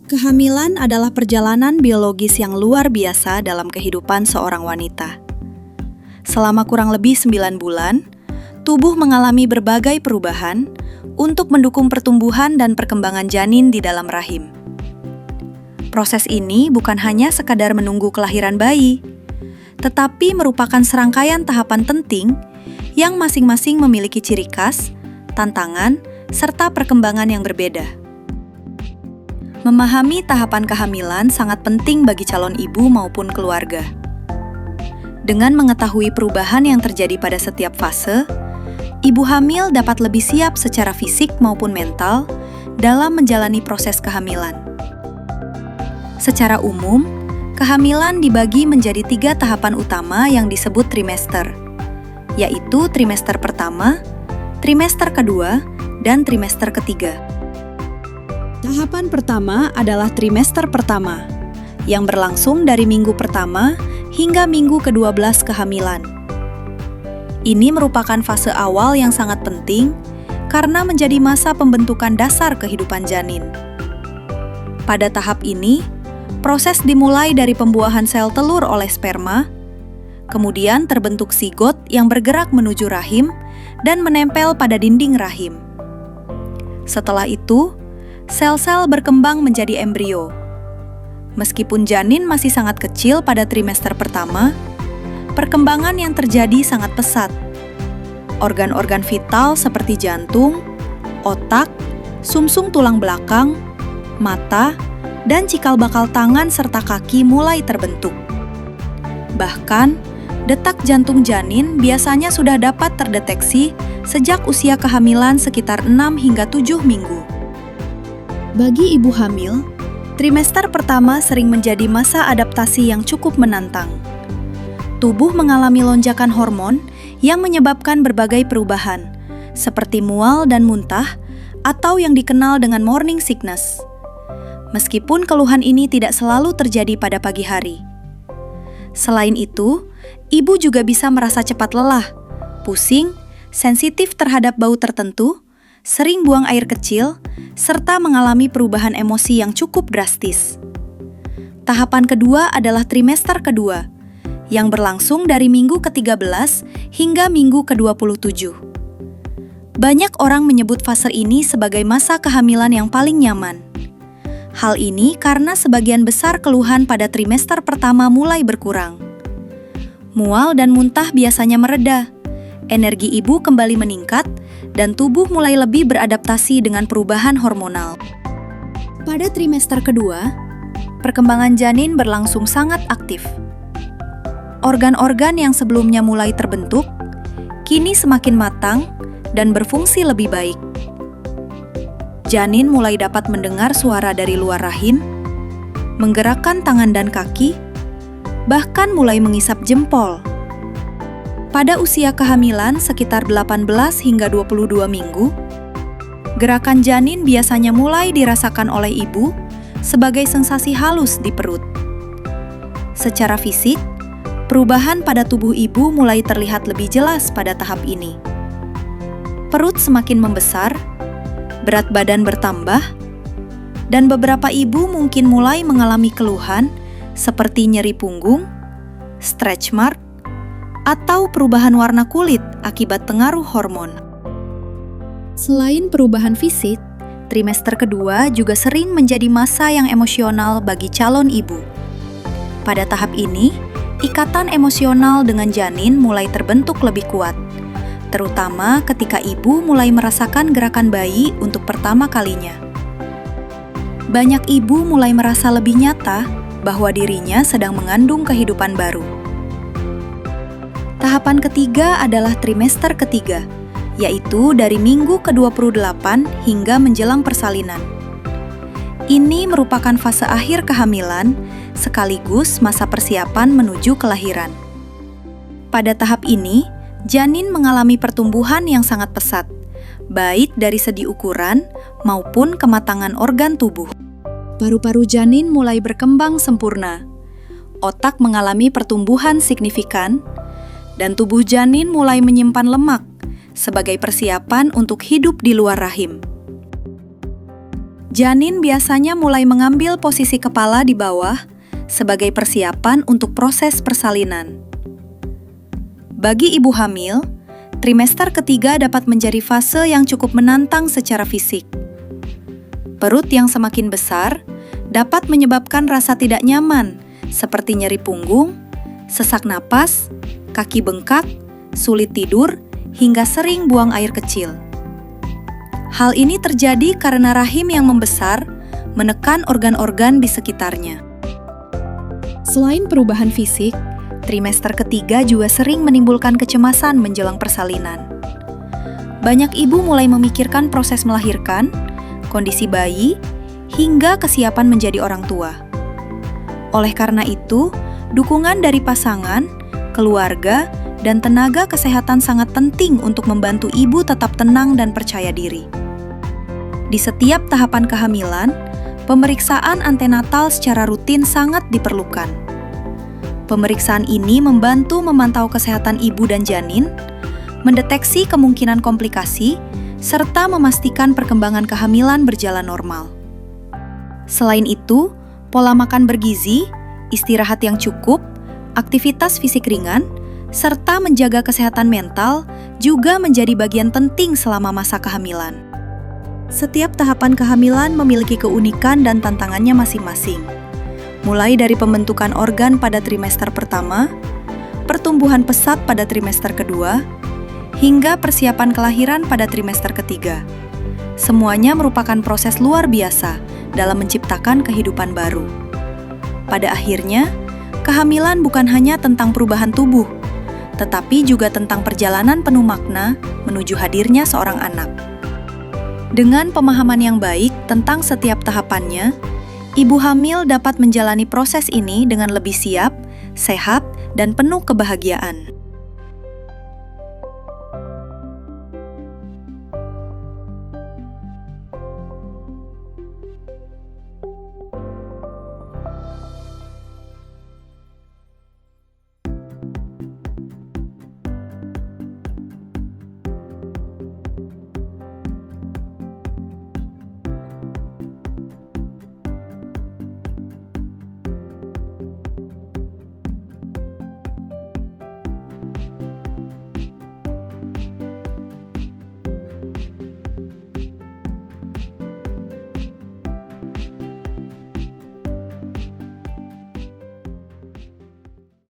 Kehamilan adalah perjalanan biologis yang luar biasa dalam kehidupan seorang wanita. Selama kurang lebih 9 bulan, tubuh mengalami berbagai perubahan untuk mendukung pertumbuhan dan perkembangan janin di dalam rahim. Proses ini bukan hanya sekadar menunggu kelahiran bayi, tetapi merupakan serangkaian tahapan penting yang masing-masing memiliki ciri khas, tantangan, serta perkembangan yang berbeda. Memahami tahapan kehamilan sangat penting bagi calon ibu maupun keluarga. Dengan mengetahui perubahan yang terjadi pada setiap fase, ibu hamil dapat lebih siap secara fisik maupun mental dalam menjalani proses kehamilan. Secara umum, kehamilan dibagi menjadi 3 tahapan utama yang disebut trimester, yaitu trimester pertama, trimester kedua, dan trimester ketiga. Tahapan pertama adalah trimester pertama, yang berlangsung dari minggu pertama hingga minggu ke-12 kehamilan. Ini merupakan fase awal yang sangat penting karena menjadi masa pembentukan dasar kehidupan janin. Pada tahap ini, proses dimulai dari pembuahan sel telur oleh sperma, kemudian terbentuk zigot yang bergerak menuju rahim dan menempel pada dinding rahim. Setelah itu, sel-sel berkembang menjadi embrio. Meskipun janin masih sangat kecil pada trimester pertama, perkembangan yang terjadi sangat pesat. Organ-organ vital seperti jantung, otak, sumsum tulang belakang, mata, dan cikal bakal tangan serta kaki mulai terbentuk. Bahkan, detak jantung janin biasanya sudah dapat terdeteksi sejak usia kehamilan sekitar 6 hingga 7 minggu. Bagi ibu hamil, trimester pertama sering menjadi masa adaptasi yang cukup menantang. Tubuh mengalami lonjakan hormon yang menyebabkan berbagai perubahan, seperti mual dan muntah, atau yang dikenal dengan morning sickness. Meskipun keluhan ini tidak selalu terjadi pada pagi hari. Selain itu, ibu juga bisa merasa cepat lelah, pusing, sensitif terhadap bau tertentu, sering buang air kecil, serta mengalami perubahan emosi yang cukup drastis. Tahapan kedua adalah trimester kedua, yang berlangsung dari minggu ke-13 hingga minggu ke-27. Banyak orang menyebut fase ini sebagai masa kehamilan yang paling nyaman. Hal ini karena sebagian besar keluhan pada trimester pertama mulai berkurang. Mual dan muntah biasanya mereda, energi ibu kembali meningkat, dan tubuh mulai lebih beradaptasi dengan perubahan hormonal. Pada trimester kedua, perkembangan janin berlangsung sangat aktif. Organ-organ yang sebelumnya mulai terbentuk, kini semakin matang dan berfungsi lebih baik. Janin mulai dapat mendengar suara dari luar rahim, menggerakkan tangan dan kaki, bahkan mulai mengisap jempol. Pada usia kehamilan sekitar 18 hingga 22 minggu, gerakan janin biasanya mulai dirasakan oleh ibu sebagai sensasi halus di perut. Secara fisik, perubahan pada tubuh ibu mulai terlihat lebih jelas pada tahap ini. Perut semakin membesar, berat badan bertambah, dan beberapa ibu mungkin mulai mengalami keluhan seperti nyeri punggung, stretch mark, atau perubahan warna kulit akibat pengaruh hormon. Selain perubahan fisik, trimester kedua juga sering menjadi masa yang emosional bagi calon ibu. Pada tahap ini, ikatan emosional dengan janin mulai terbentuk lebih kuat, terutama ketika ibu mulai merasakan gerakan bayi untuk pertama kalinya. Banyak ibu mulai merasa lebih nyata bahwa dirinya sedang mengandung kehidupan baru. Tahapan ketiga adalah trimester ketiga, yaitu dari minggu ke-28 hingga menjelang persalinan. Ini merupakan fase akhir kehamilan, sekaligus masa persiapan menuju kelahiran. Pada tahap ini, janin mengalami pertumbuhan yang sangat pesat, baik dari segi ukuran maupun kematangan organ tubuh. Paru-paru janin mulai berkembang sempurna, otak mengalami pertumbuhan signifikan, dan tubuh janin mulai menyimpan lemak sebagai persiapan untuk hidup di luar rahim. Janin biasanya mulai mengambil posisi kepala di bawah sebagai persiapan untuk proses persalinan. Bagi ibu hamil, trimester ketiga dapat menjadi fase yang cukup menantang secara fisik. Perut yang semakin besar dapat menyebabkan rasa tidak nyaman, seperti nyeri punggung, sesak napas, kaki bengkak, sulit tidur, hingga sering buang air kecil. Hal ini terjadi karena rahim yang membesar menekan organ-organ di sekitarnya. Selain perubahan fisik, trimester ketiga juga sering menimbulkan kecemasan menjelang persalinan. Banyak ibu mulai memikirkan proses melahirkan, kondisi bayi, hingga kesiapan menjadi orang tua. Oleh karena itu, dukungan dari pasangan, keluarga, dan tenaga kesehatan sangat penting untuk membantu ibu tetap tenang dan percaya diri. Di setiap tahapan kehamilan, pemeriksaan antenatal secara rutin sangat diperlukan. Pemeriksaan ini membantu memantau kesehatan ibu dan janin, mendeteksi kemungkinan komplikasi, serta memastikan perkembangan kehamilan berjalan normal. Selain itu, pola makan bergizi, istirahat yang cukup, aktivitas fisik ringan, serta menjaga kesehatan mental juga menjadi bagian penting selama masa kehamilan. Setiap tahapan kehamilan memiliki keunikan dan tantangannya masing-masing. Mulai dari pembentukan organ pada trimester pertama, pertumbuhan pesat pada trimester kedua, hingga persiapan kelahiran pada trimester ketiga. Semuanya merupakan proses luar biasa dalam menciptakan kehidupan baru. Pada akhirnya, kehamilan bukan hanya tentang perubahan tubuh, tetapi juga tentang perjalanan penuh makna menuju hadirnya seorang anak. Dengan pemahaman yang baik tentang setiap tahapannya, ibu hamil dapat menjalani proses ini dengan lebih siap, sehat, dan penuh kebahagiaan.